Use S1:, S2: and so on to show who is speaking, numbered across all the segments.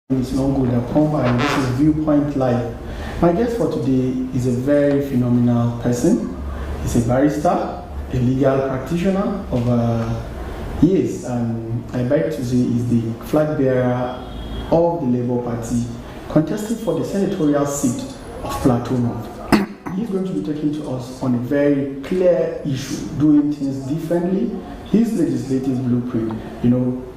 S1: My name is Longgul Dakwom and this is Viewpoint Live. My guest for today is a very phenomenal person. He's a barrister, a legal practitioner of years, and I beg to say is the flag bearer of the Labour Party, contesting for the Senatorial seat of Plateau North. He's going to be talking to us on a very clear issue, doing things differently, his legislative blueprint,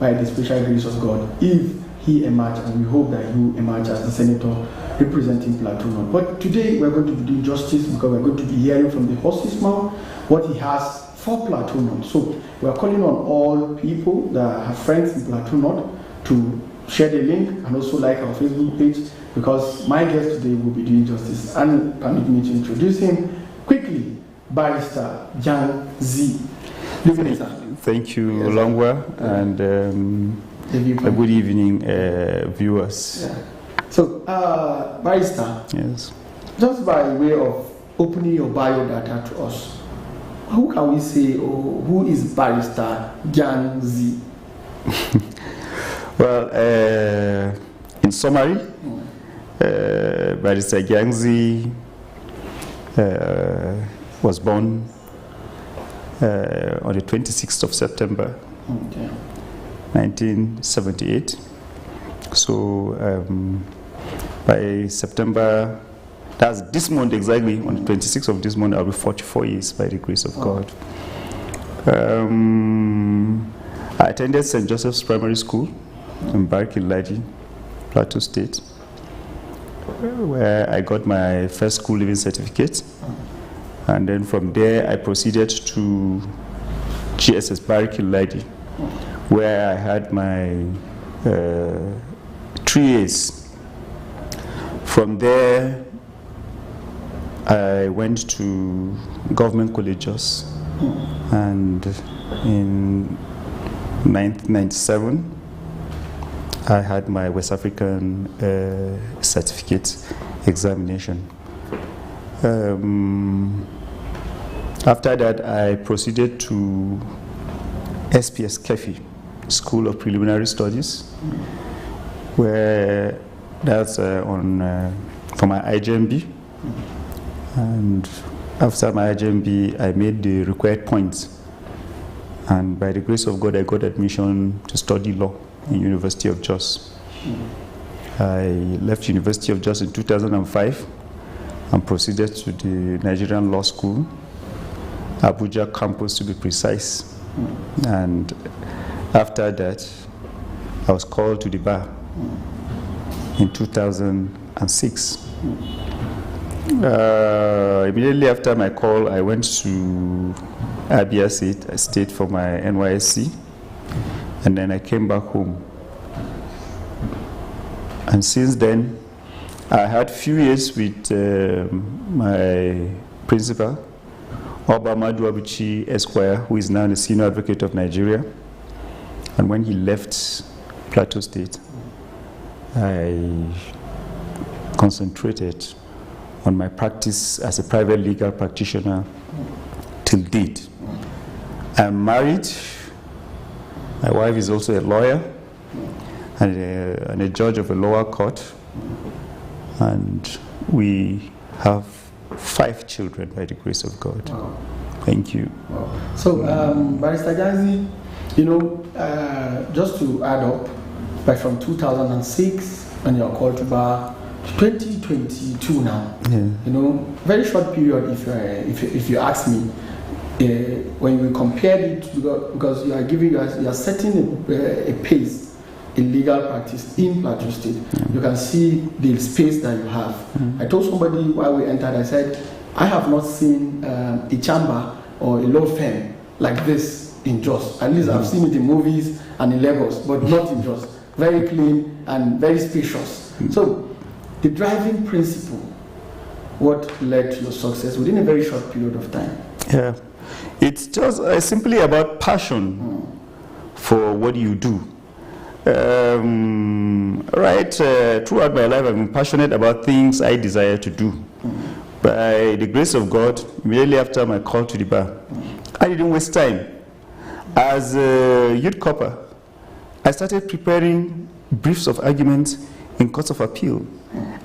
S1: by the special grace of God. If he emerged, and we hope that he will emerge as the senator representing Plateau North. But today we're going to be doing justice because we're going to be hearing from the horse's mouth what he has for Plateau North. So we're calling on all people that have friends in Plateau North to share the link and also like our Facebook page, because my guest today will be doing justice. And permit me to introduce him quickly, Barrister Gyang Zi.
S2: Thank you, Longgul, and good evening, viewers.
S1: Yeah. So, Barrister,
S2: yes,
S1: just by way of opening your biodata to us, who can we say, or who is Barrister Gyang Zi?
S2: Well, in summary, Barrister Gyang Zi was born on the 26th of September, 1978. So by September, that's this month exactly, on the 26th of this month, I'll be 44 years by the grace of God. I attended St. Joseph's Primary School in Barr, Plateau State, where I got my first school living certificate. And then from there, I proceeded to GSS Barr, where I had my 3 years. From there, I went to Government Colleges, and in 1997, I had my West African certificate examination. After that, I proceeded to SPS Kefi, School of Preliminary Studies, where that's for my IJMB. And after my IJMB, I made the required points. And by the grace of God, I got admission to study law in University of Jos. I left University of Jos in 2005 and proceeded to the Nigerian Law School, Abuja campus to be precise. And after that, I was called to the bar in 2006. Immediately after my call, I went to Abia State for my NYSC, and then I came back home. And since then, I had few years with my principal, Obama Duabuchi Esquire, who is now the Senior Advocate of Nigeria. And when he left Plateau State, I concentrated on my practice as a private legal practitioner till date. I'm married. My wife is also a lawyer and a judge of a lower court. And we have 5 children by the grace of God.
S1: Wow.
S2: Thank you.
S1: Wow. So, Barrister Gyang Zi, just to add up, from 2006 when you are called to bar, 2022 now. Yeah. Very short period. If you ask me, when we compared it, because you are setting a pace in legal practice in Plateau State. You can see the space that you have. I told somebody while we entered, I said, I have not seen a chamber or a law firm like this in Jos. At least I've seen it in movies and in Lagos, but not in Jos. Very clean and very spacious. So the driving principle, what led to your success within a very short period of time?
S2: Yeah, it's just simply about passion for what you do. Throughout my life, I've been passionate about things I desire to do. By the grace of God, immediately after my call to the bar, I didn't waste time. As a youth copper, I started preparing briefs of arguments in courts of appeal.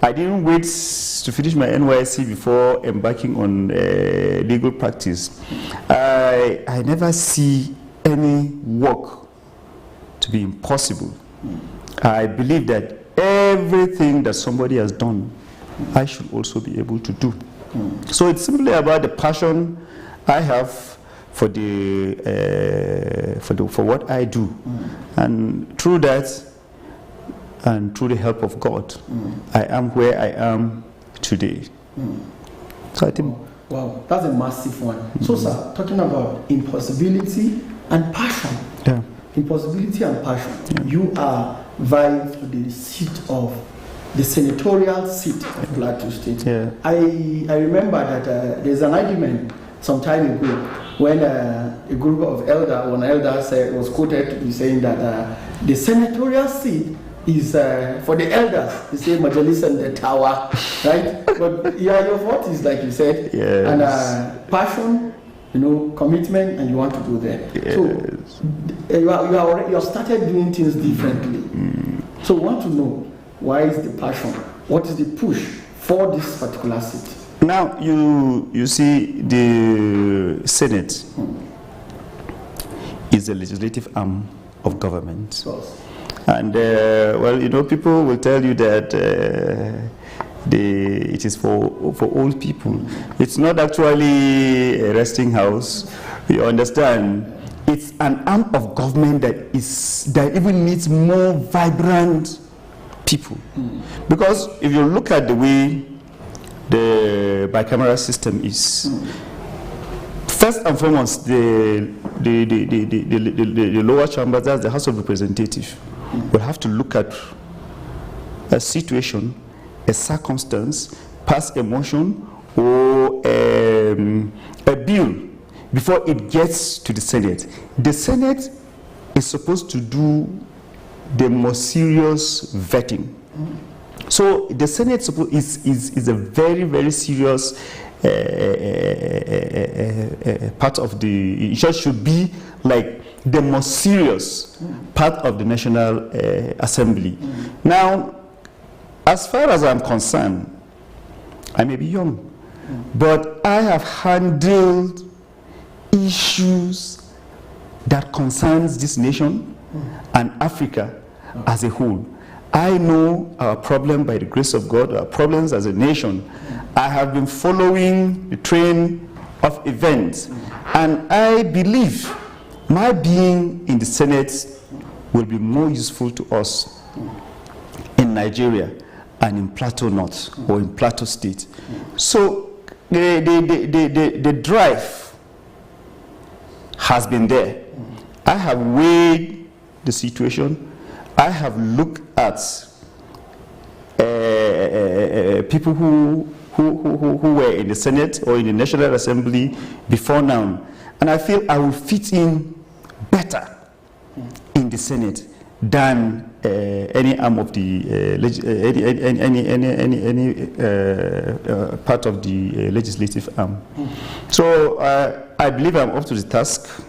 S2: I didn't wait to finish my NYSC before embarking on legal practice. I never see any work to be impossible. I believe that everything that somebody has done, I should also be able to do. So it's simply about the passion I have for what I do, and through that, and through the help of God, I am where I am today. So I think,
S1: wow, that's a massive one. So, sir, talking about impossibility and passion.
S2: Yeah.
S1: Impossibility and passion. You are vying for the seat of the senatorial seat of Plateau State.
S2: Yeah.
S1: I remember that there's an argument some time ago when a group of elders, one elder was quoted to be saying that the senatorial seat is for the elders. They say Majalis and the tower, right? But yeah, your vote is like you said,
S2: yes.
S1: And passion, commitment, and you want to go there.
S2: Yes.
S1: So you have started doing things differently. So we want to know, why is the passion? What is the push for this particular seat?
S2: Now you see, the Senate is the legislative arm of government.
S1: Yes.
S2: And people will tell you that it is for old people. It's not actually a resting house. You understand? It's an arm of government that even needs more vibrant people. Because if you look at the way the bicameral system is, first and foremost, the lower chamber, that's the House of Representatives, will have to look at a situation, a circumstance, pass a motion or a bill before it gets to the Senate. The Senate is supposed to do the most serious vetting. So the Senate is a very, very serious part of the, it just should be like the most serious part of the National Assembly. Now, as far as I'm concerned, I may be young, but I have handled issues that concerns this nation and Africa as a whole. I know our problem, by the grace of God, our problems as a nation. I have been following the train of events, and I believe my being in the Senate will be more useful to us in Nigeria and in Plateau North or in Plateau State. So the drive has been there. I have weighed the situation. I have looked at people who were in the Senate or in the National Assembly before now, and I feel I will fit in better in the Senate than any arm of the part of the legislative arm. So I believe I'm up to the task.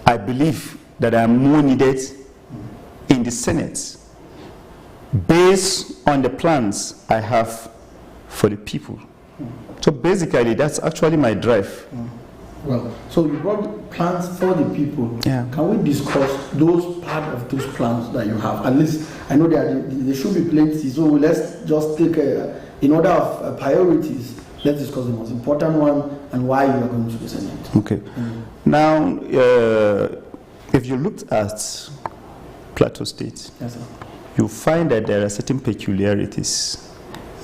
S2: I believe that I am more needed in the Senate based on the plans I have for the people. So basically, that's actually my drive.
S1: Well, so you brought plans for the people.
S2: Yeah.
S1: Can we discuss those part of those plans that you have? At least I know there should be plenty. So let's just take in order of priorities. Let's discuss the most important one and why you are going to the Senate.
S2: Okay. Now, if you looked at Plateau State,
S1: yes, sir,
S2: you find that there are certain peculiarities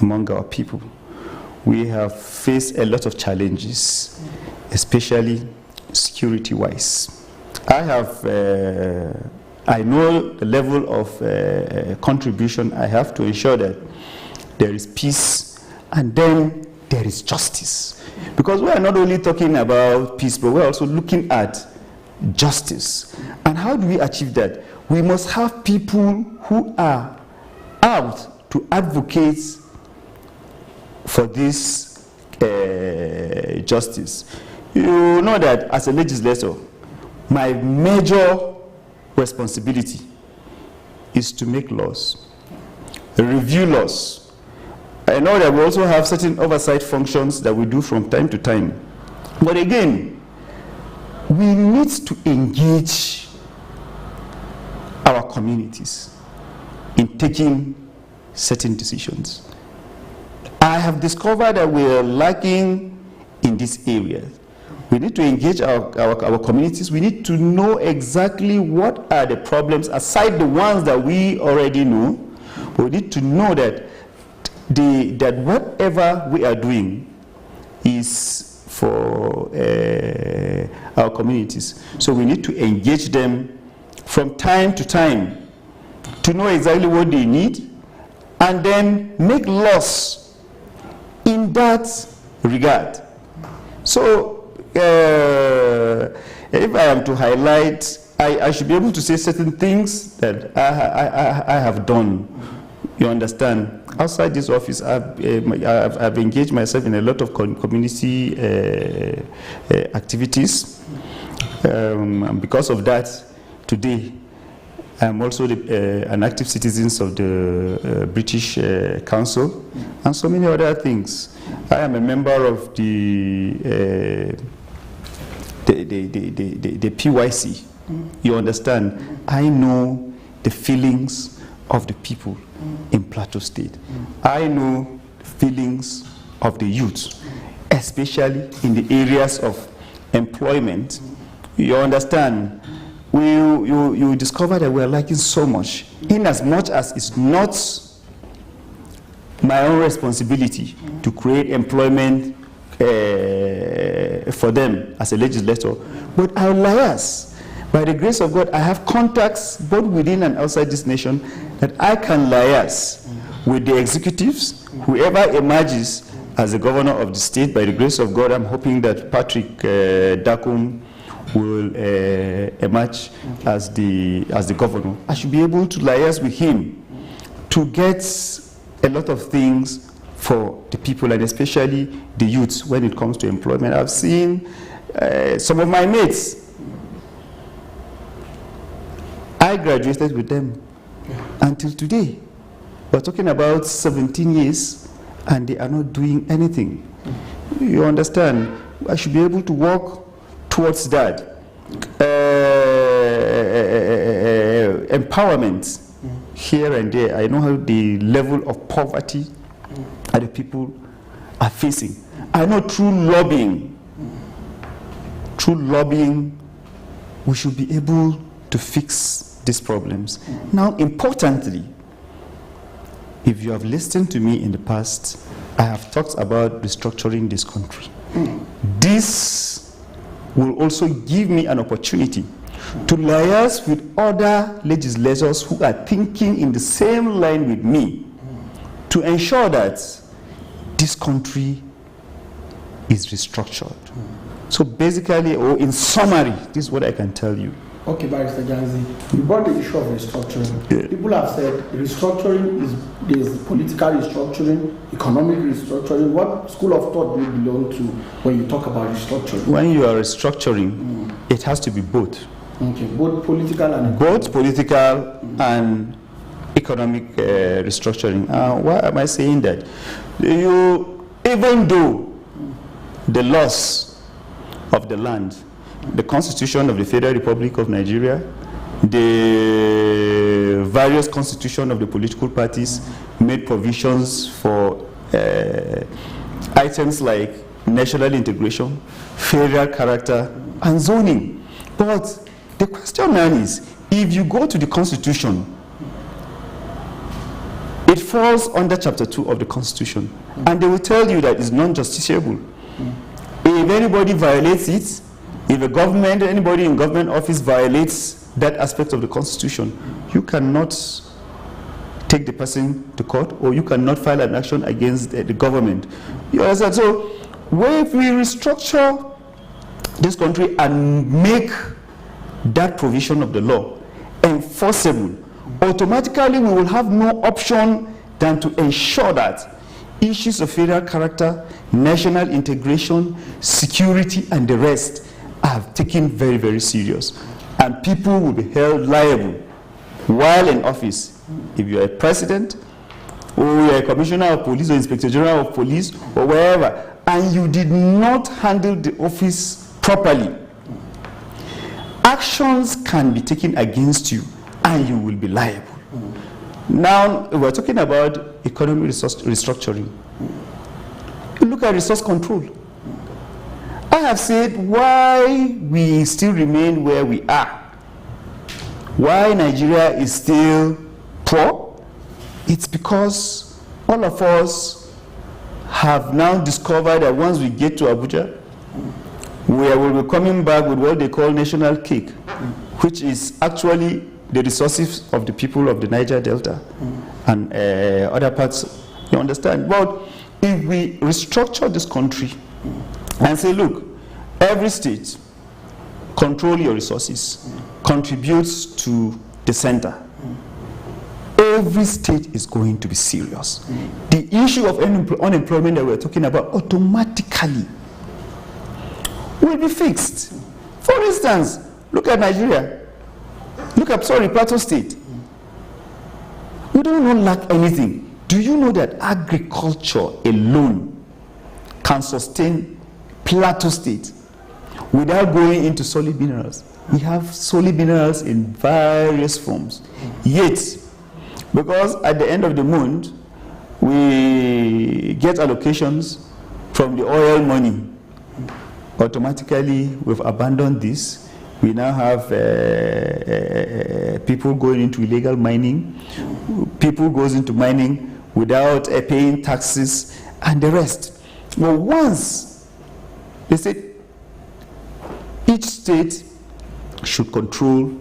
S2: among our people. We have faced a lot of challenges, especially security-wise. I know the level of contribution I have to ensure that there is peace and then there is justice. Because we are not only talking about peace, but we're also looking at justice. And how do we achieve that? We must have people who are out to advocate for this justice. You know that as a legislator, my major responsibility is to make laws. review laws. I know that we also have certain oversight functions that we do from time to time. But again, we need to engage our communities in taking certain decisions. I have discovered that we are lacking in this area. We need to engage our communities. We need to know exactly what are the problems, aside the ones that we already know. We need to know that that whatever we are doing is for our communities. So we need to engage them from time to time to know exactly what they need, and then make laws in that regard. So if I am to highlight, I should be able to say certain things that I have done. You understand? Outside this office, I've engaged myself in a lot of community activities. And because of that, today, I'm also an active citizen of the British Council and so many other things. I am a member of the PYC. You understand? I know the feelings of the people in Plateau State. I know the feelings of the youth, especially in the areas of employment. You understand? You discover that we are lacking so much, in as much as it's not my own responsibility to create employment for them as a legislator, but our liars. By the grace of God, I have contacts both within and outside this nation that I can liaise with the executives, whoever emerges as the governor of the state. By the grace of God, I'm hoping that Patrick Dakwom will emerge as the governor. I should be able to liaise with him to get a lot of things for the people, and especially the youths when it comes to employment. I've seen some of my mates. I graduated with them until today. We're talking about 17 years and they are not doing anything. You understand? I should be able to work towards that. Empowerment here and there. I know how the level of poverty that the people are facing. I know through lobbying, we should be able to fix these problems. Now, importantly, if you have listened to me in the past, I have talked about restructuring this country. This will also give me an opportunity to liaise with other legislators who are thinking in the same line with me to ensure that this country is restructured. So basically, or in summary, this is what I can tell you.
S1: Okay, Barrister Gyang Zi, you brought the issue of restructuring. Yeah. People have said restructuring is political restructuring, economic restructuring. What school of thought do you belong to when you talk about restructuring? When
S2: you are restructuring, it has to be both.
S1: Okay, both political and
S2: both political and economic restructuring. Why am I saying that? Even though the loss of the land, the Constitution of the Federal Republic of Nigeria, the various constitutions of the political parties made provisions for items like national integration, federal character, and zoning. But the question now is, if you go to the Constitution, it falls under Chapter 2 of the Constitution, and they will tell you that it's non-justiciable. If anybody violates it, if anybody in government office violates that aspect of the Constitution, you cannot take the person to court, or you cannot file an action against the government. You understand? So, if we restructure this country and make that provision of the law enforceable, automatically we will have no option than to ensure that issues of federal character, national integration, security, and the rest are taken very, very serious. And people will be held liable while in office. If you are a president, or you're a commissioner of police or inspector general of police or wherever, and you did not handle the office properly, actions can be taken against you and you will be liable. Now, we're talking about economic restructuring. Look at resource control. I have said why we still remain where we are. Why Nigeria is still poor? It's because all of us have now discovered that once we get to Abuja, we will be coming back with what they call national cake, which is actually the resources of the people of the Niger Delta and other parts, you understand? But if we restructure this country and say, look, every state, control your resources, contributes to the center, every state is going to be serious. The issue of unemployment that we're talking about automatically will be fixed. For instance, look at Nigeria. Look at, Plateau State. We do not lack anything. Do you know that agriculture alone can sustain Plateau State without going into solid minerals? We have solid minerals in various forms. Yet, because at the end of the month, we get allocations from the oil money, automatically we've abandoned this. We now have people going into illegal mining, people goes into mining without paying taxes and the rest. But once they said each state should control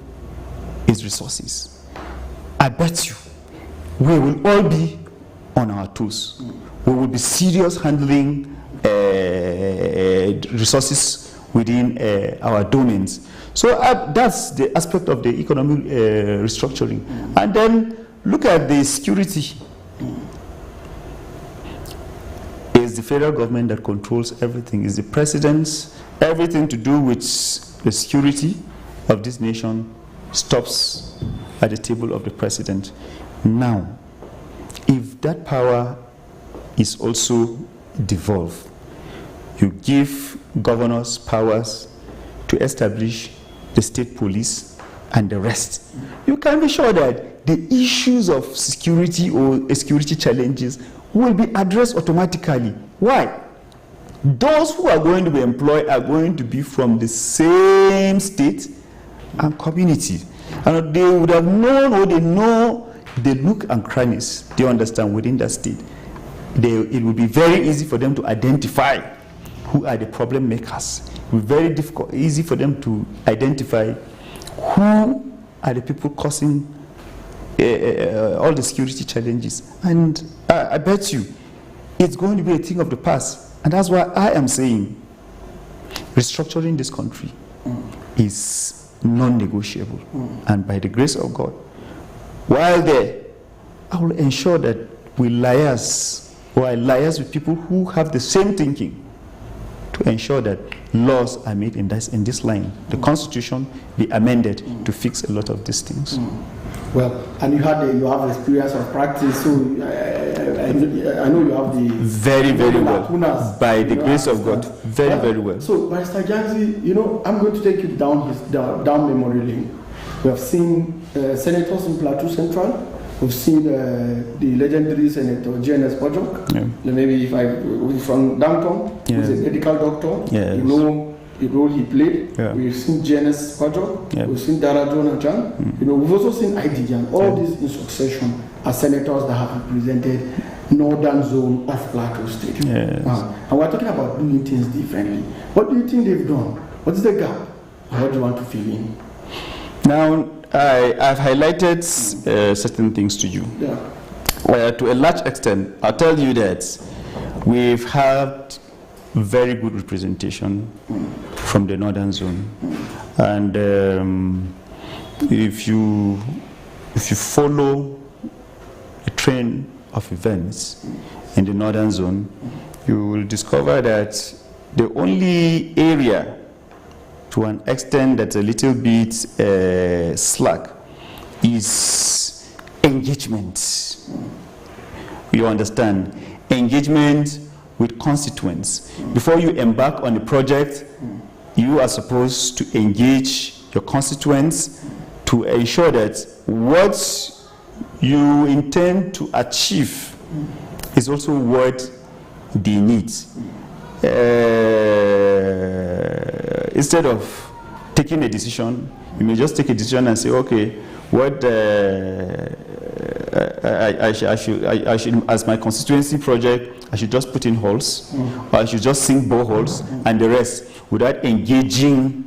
S2: its resources, I bet you we will all be on our toes. We will be serious handling resources within our domains. So that's the aspect of the economic restructuring. And then look at the security. It's the federal government that controls everything. It's the president's, everything to do with the security of this nation stops at the table of the president. Now, if that power is also devolved, you give governors powers to establish the state police and the rest, you can be sure that the issues of security or security challenges will be addressed automatically. Why? Those who are going to be employed are going to be from the same state and community. And they would have known, or they know the nook and crannies they understand within that state. It will be very easy for them to identify who are the problem makers. It will be very easy for them to identify who are the people causing all the security challenges. And I bet you it's going to be a thing of the past. And that's why I am saying restructuring this country is non-negotiable. And by the grace of God, while there, I will ensure that we liaise with people who have the same thinking to ensure that laws are made in this line. The Constitution be amended to fix a lot of these things.
S1: Well, and you have experience of practice, so I know you have the
S2: very well, by the grace of God, very well.
S1: So, Mr. Gyang Zi, I'm going to take you down memory lane. We have seen senators in Plateau Central. We've seen the legendary Senator J.N.S. Pojok. Yeah. Maybe from Dankong, who's a medical doctor. Yes. You know the role he played. Yeah. We've seen J.N.S. Pojok. Yeah. We've seen Darajon Ajang. We've also seen IDJan. All these in succession are senators that have represented northern zone of Plateau State. Yes. And we're talking about doing things differently. What do you think they've done? What is the gap? How do you want to fill in?
S2: Now, I've highlighted certain things to you. Yeah. To a large extent, I'll tell you that we've had very good representation from the northern zone. And if you follow a train of events in the northern zone, you will discover that the only area to an extent that's a little bit slack is engagement. You understand? Engagement with constituents. Before you embark on a project, you are supposed to engage your constituents to ensure that what you intend to achieve is also what they need. Instead of taking a decision, you may just take a decision and say, okay, what I should, as my constituency project, I should just put in holes, or I should just sink boreholes, and the rest, without engaging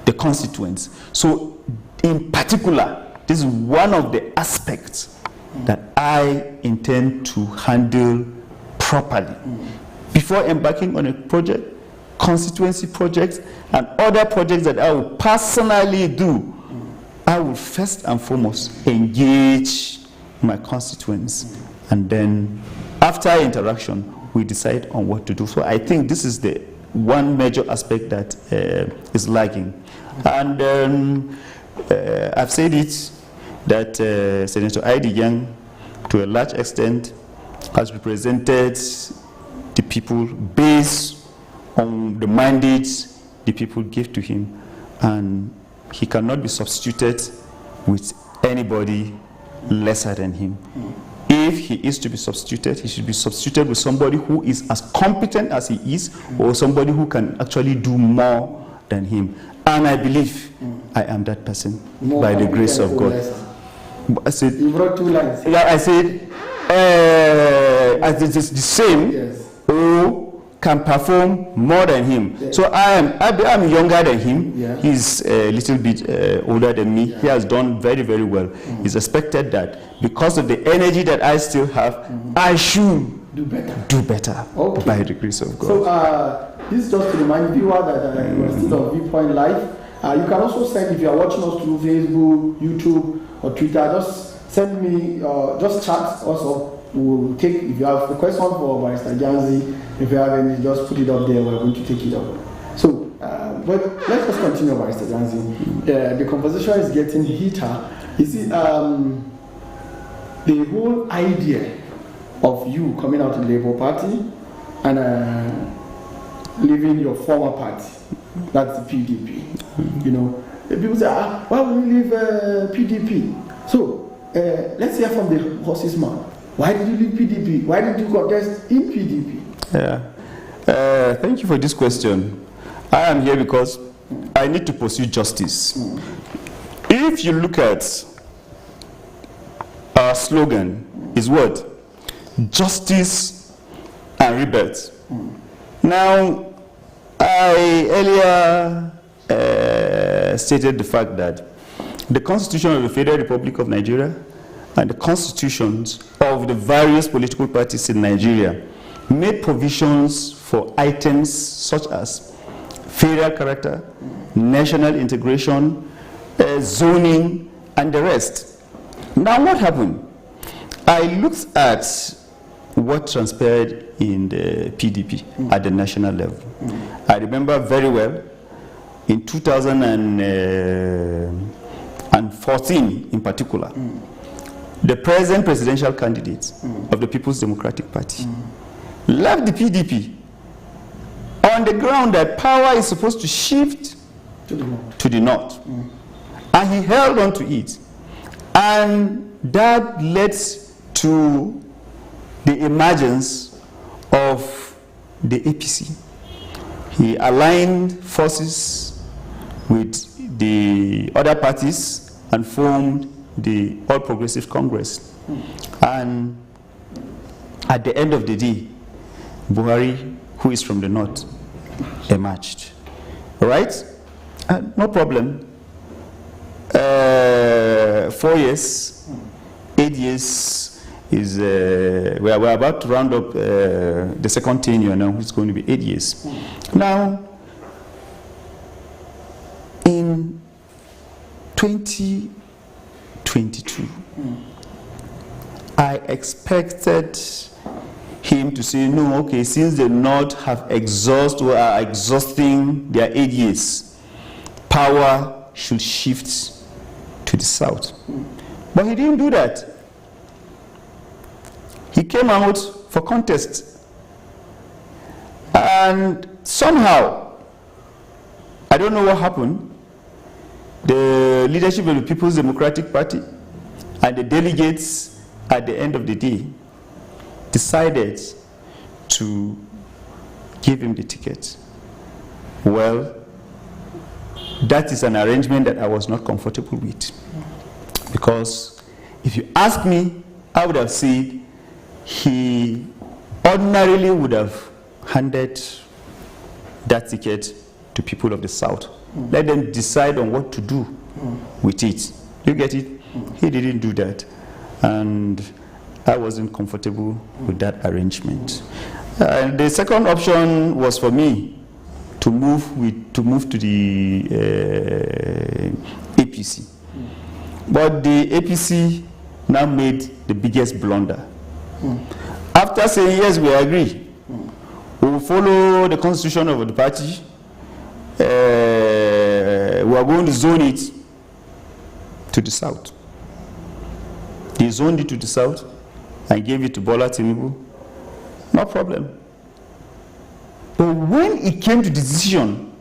S2: the constituents. So, in particular, this is one of the aspects that I intend to handle properly. Before embarking on a project, constituency projects, and other projects that I will personally do, I will first and foremost engage my constituents, and then after interaction, we decide on what to do. So I think this is the one major aspect that is lagging. And I've said it, that Senator I.D. Gyang, to a large extent, has represented the people based on the mandates the people give to him, and he cannot be substituted with anybody lesser than him. If he is to be substituted, he should be substituted with somebody who is as competent as he is, or somebody who can actually do more than him. And I believe I am that person, more by the grace of God. I said,
S1: you wrote 2 lines.
S2: Yeah, I said, as it is the same,
S1: yes,
S2: who can perform more than him. Yes. So I'm younger than him. Yeah. He's a little bit older than me. Yeah. He has done very, very well. It's expected that because of the energy that I still have, I should do better okay, by the grace of God.
S1: So this is just to remind viewers that we're still on Viewpoint Live. You can also send, if you are watching us through Facebook, YouTube, or Twitter, just send me, just chat also. We'll take, if you have a question for Barrister Gyang Zi, if you have any, just put it up there, we're going to take it up. So, but let's just continue, Barrister Gyang Zi. The conversation is getting heater. You see, the whole idea of you coming out of the Labour Party and leaving your former party, that's the PDP. You know, people say, why would you leave PDP? So, let's hear from the horse's mouth. Why did you leave PDP? Why did you contest in PDP?
S2: Yeah. Thank you for this question. I am here because I need to pursue justice. If you look at our slogan, is what? Justice and rebirth. Now, I earlier stated the fact that the Constitution of the Federal Republic of Nigeria and the constitutions of the various political parties in Nigeria made provisions for items such as federal character, national integration, zoning, and the rest. Now what happened? I looked at what transpired in the PDP at the national level. I remember very well in 2014 in particular, the present presidential candidate of the People's Democratic Party left the PDP on the ground that power is supposed to shift to the north. And he held on to it. And that led to the emergence of the APC. He aligned forces with the other parties and formed the All Progressive Congress. And at the end of the day, Buhari, who is from the north, emerged. All right? No problem. 4 years, 8 years is, we're about to round up the second tenure now, it's going to be 8 years. Now, in 2022, I expected him to say, no, okay, since the North have exhausted or are exhausting their 8 years, power should shift to the South. But he didn't do that. he came out for contest. And somehow, I don't know what happened, the leadership of the People's Democratic Party and the delegates at the end of the day decided to give him the ticket. Well, that is an arrangement that I was not comfortable with. Because if you ask me, I would have said he ordinarily would have handed that ticket to people of the South. Let them decide on what to do with it. You get it? He didn't do that. And I wasn't comfortable with that arrangement. The second option was for me to move to the APC. But the APC now made the biggest blunder. After saying, yes, we agree, we will follow the constitution of the party, we are going to zone it to the South. They zoned it to the South and gave it to Bola Tinubu. No problem. But when it came to the decision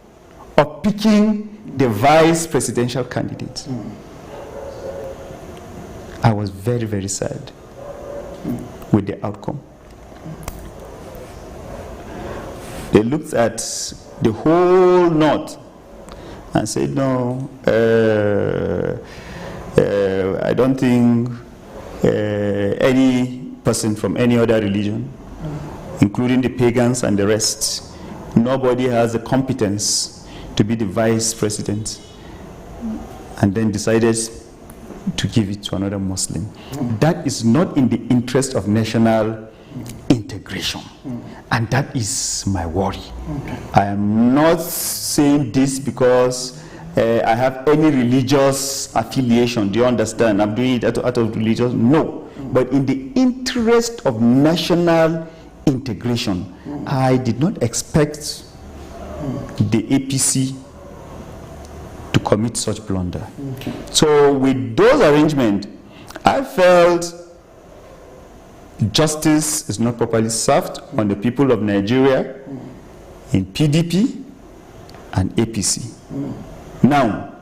S2: of picking the vice presidential candidate, I was very, very sad with the outcome. They looked at the whole North and said, no, I don't think any person from any other religion, including the pagans and the rest, nobody has the competence to be the vice president, and then decided to give it to another Muslim. That is not in the interest of national integration. And that is my worry. I am not saying this because I have any religious affiliation. Do you understand? I'm doing it out of religious. No. But in the interest of national integration, I did not expect the APC to commit such blunder. So with those arrangements, I felt justice is not properly served on the people of Nigeria in PDP and APC. Now,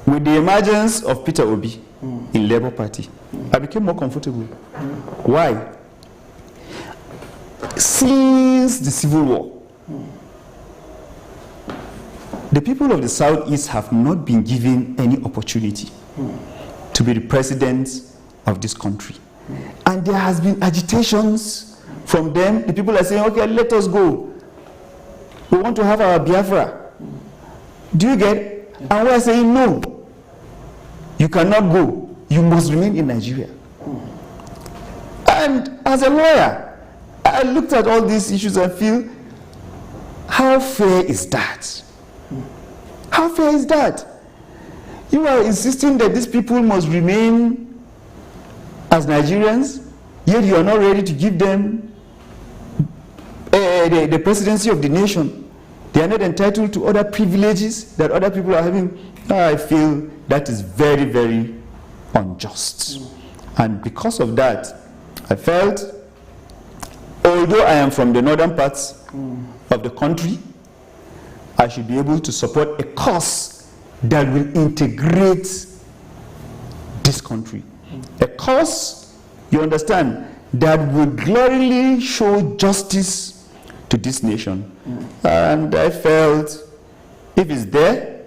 S2: with the emergence of Peter Obi in Labour Party, I became more comfortable. Why? Since the Civil War, the people of the Southeast have not been given any opportunity to be the president of this country. And there has been agitations from them. The people are saying, okay, let us go. We want to have our Biafra. Do you get it? And we are saying, no, you cannot go. You must remain in Nigeria. And as a lawyer, I looked at all these issues and feel, how fair is that? How fair is that? You are insisting that these people must remain as Nigerians, yet you are not ready to give them the presidency of the nation. They are not entitled to other privileges that other people are having. I feel that is very, very unjust. And because of that, I felt, although I am from the northern parts of the country, I should be able to support a cause that will integrate this country. A cause, you understand, that will gloriously show justice to this nation. And I felt, if it's there,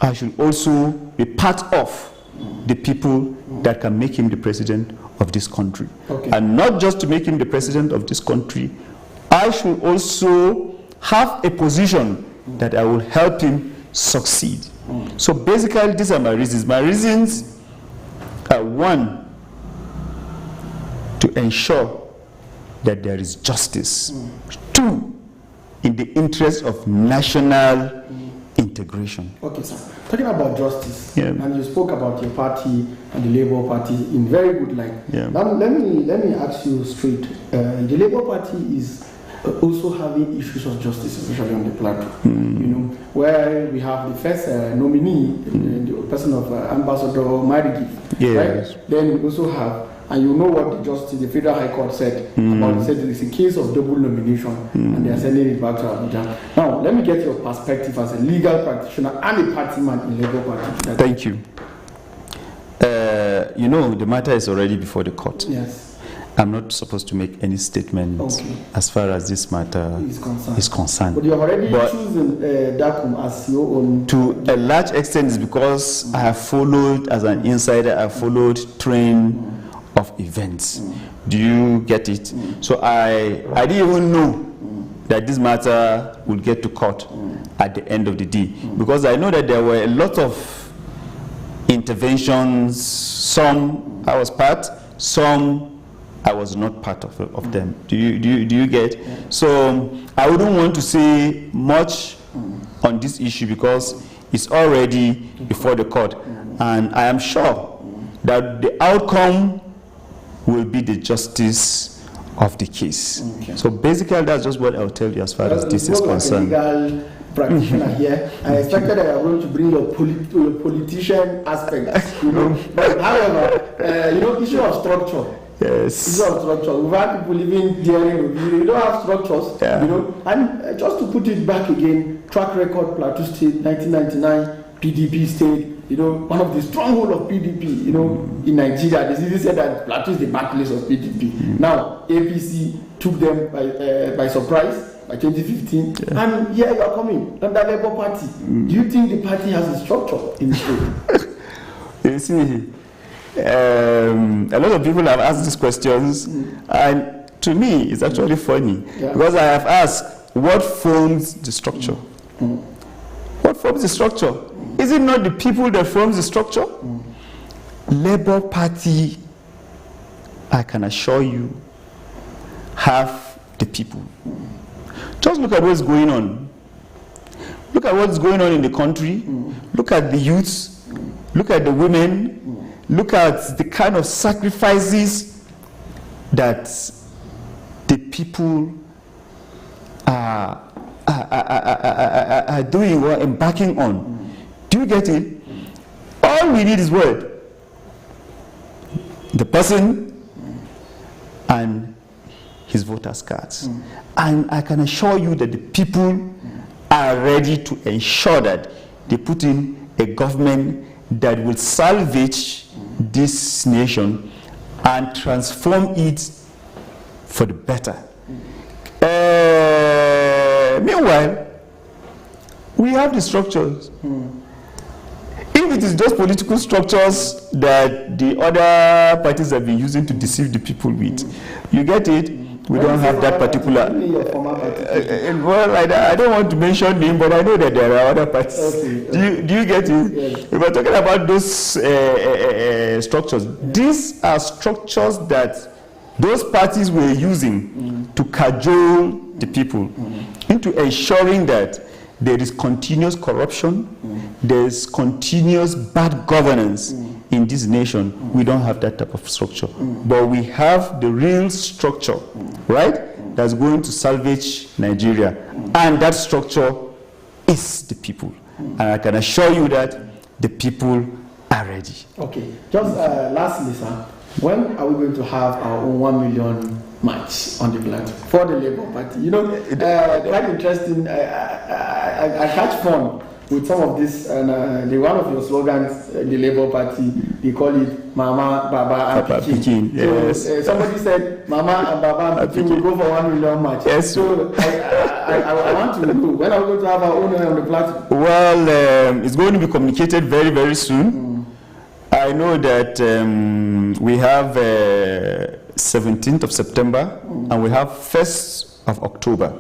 S2: I should also be part of the people that can make him the president of this country. And not just to make him the president of this country, I should also have a position that I will help him succeed. So basically, these are my reasons. My reasons are, one, to ensure that there is justice. Two, in the interest of national integration. Okay, sir.
S1: Talking about justice, and you spoke about your party and the Labour Party in very good light. Now, let me ask you straight. The Labour Party is also having issues of justice, especially on the Plateau. You know, where we have the first nominee, the person of Ambassador Marigi, right? Then we also have and you know what the Federal High Court said about it. Said it's a case of double nomination, and they are sending it back to Abuja. Now, let me get your perspective as a legal practitioner and a party man in Labour Party.
S2: Thank you. You know, the matter is already before the court.
S1: Yes.
S2: I'm not supposed to make any statement as far as this matter is concerned.
S1: But you have already chosen Dakwom as your own.
S2: To a large extent, is because I have followed, as an insider, I followed train of events. Do you get it? So I didn't even know that this matter would get to court at the end of the day, because I know that there were a lot of interventions. Some I was part, some I was not part of them. Do you get? So I wouldn't want to say much on this issue because it's already before the court, and I am sure that the outcome will be the justice of the case. So basically, that's just what I'll tell you as far as this is concerned.
S1: Legal practitioner here. I expected that you were going to bring your politician aspect, you know. But however, you know, issue of structure.
S2: Yes.
S1: Issue of structure. We've had people living there, you don't have structures, you know. And just to put it back again, track record, Plateau State, 1999, PDP State. You know, one of the stronghold of PDP, you know, in Nigeria. They even said that Plateau is the birthplace of PDP. Now, APC took them by surprise by 2015, and here you are coming under Labour Party. Do you think the party has a structure in the state?
S2: You see, a lot of people have asked these questions, and to me, it's actually funny because I have asked, what forms the structure? What forms the structure? Is it not the people that forms the structure? Labour Party, I can assure you, have the people. Just look at what's going on. Look at what's going on in the country. Look at the youths. Look at the women. Look at the kind of sacrifices that the people are doing or embarking on. Do you get it? All we need is what? The person and his voters' cards. And I can assure you that the people are ready to ensure that they put in a government that will salvage this nation and transform it for the better. Meanwhile, we have the structures. If it is just political structures that the other parties have been using to deceive the people with, you get it? We don't have that particular. Well, I don't want to mention name, but I know that there are other parties. Do you get it?
S1: Yes.
S2: If we're talking about those structures, these are structures that those parties were using to cajole the people into ensuring that there is continuous corruption, there is continuous bad governance in this nation. We don't have that type of structure. But we have the real structure, right, that's going to salvage Nigeria. And that structure is the people. And I can assure you that the people are ready.
S1: Okay. Just lastly, sir, when are we going to have our own 1 million march on the plateau for the Labour Party? You know, quite interesting. I catch fun with some of this, and one of your slogans, the Labour Party, they call it Mama, Baba, and Pikin.
S2: Yes.
S1: So, somebody said Mama and Baba and Pikin will go for 1 million march.
S2: Yes.
S1: So I want to know, when are we going to have our own on the plateau?
S2: Well, it's going to be communicated very, very soon. I know that we have 17th of September and we have 1st of October.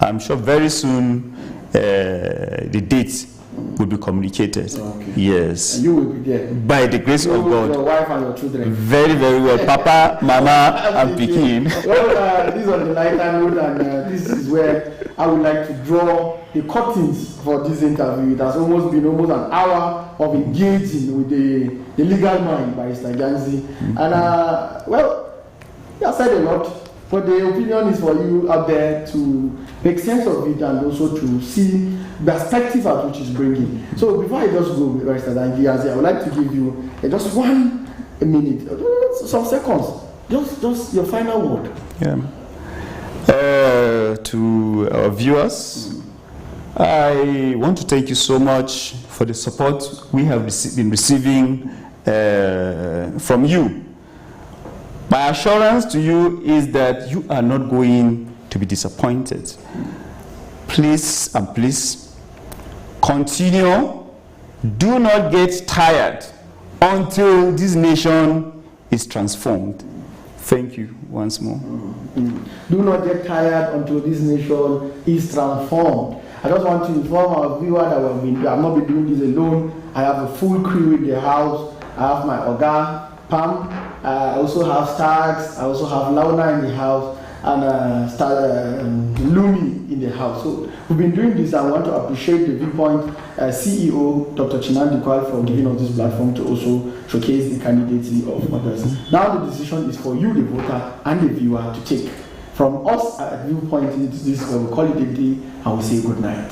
S2: I'm sure very soon the dates will be communicated. Okay. Yes.
S1: And you will be there.
S2: By the grace of God.
S1: Your wife and your children.
S2: Very, very well. Papa, Mama, and Pikin.
S1: Well, this is on the lighter note, and this is where I would like to draw the curtains for this interview. It has almost been an hour of engaging with the legal mind by Mr. Gyang Zi. And well, he has said a lot, but the opinion is for you out there to make sense of it and also to see the perspective at which it's bringing. So before I just go, Mr. Gyang Zi, I would like to give you just 1 minute, just some seconds. Just your final word.
S2: Yeah. To our viewers, I want to thank you so much for the support we have been receiving from you. My assurance to you is that you are not going to be disappointed. Please and please continue. Do not get tired until this nation is transformed. Thank you once more.
S1: Do not get tired until this nation is transformed. I just want to inform our viewer that I have not been doing this alone. I have a full crew in the house. I have my Oga, Pam. I also have Stags. I also have Launa in the house. And Lumi in the house. So we've been doing this. I want to appreciate the Viewpoint CEO, Dr. Chinandikwa, for giving us this platform to also showcase the candidacy of others. Now the decision is for you, the voter and the viewer, to take. From us at Viewpoint, this is where we call it a day and we say good night.